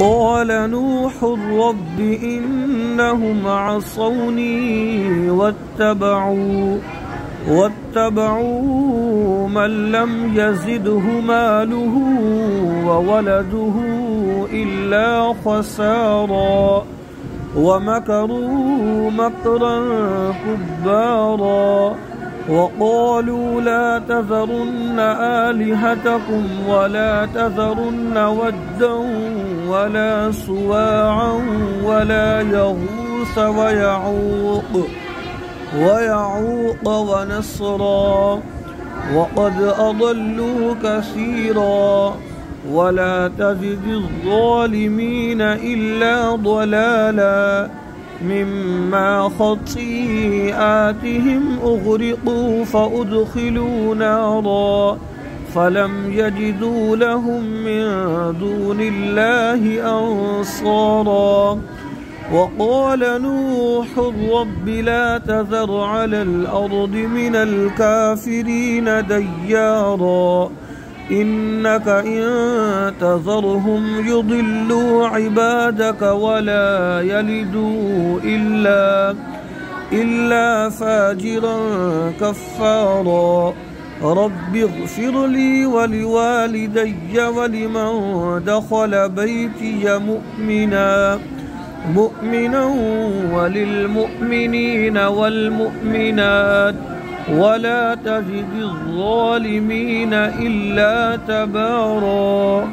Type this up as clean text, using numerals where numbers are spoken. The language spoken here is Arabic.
قال نوح رب إنهم عصوني واتبعوا من لم يزده ماله وولده إلا خسارا ومكروا مكرا كبارا وقالوا لا تذرن آلهتكم ولا تذرن ودا ولا سواعا ولا يغوث ويعوق ونسرا وقد أضلوا كثيرا ولا تزد الظالمين إلا ضلالا مما خطيئاتهم أغرقوا فأدخلوا نارا فلم يجدوا لهم من دون الله أنصارا وقال نوح رب لا تذر على الأرض من الكافرين ديارا إنك إن تذرهم يضلوا عبادك ولا يلدوا إلا فاجرا كفارا رب اغفر لي ولوالدي ولمن دخل بيتي مؤمنا وللمؤمنين والمؤمنات ولا تزد الظالمين إلا تبارا.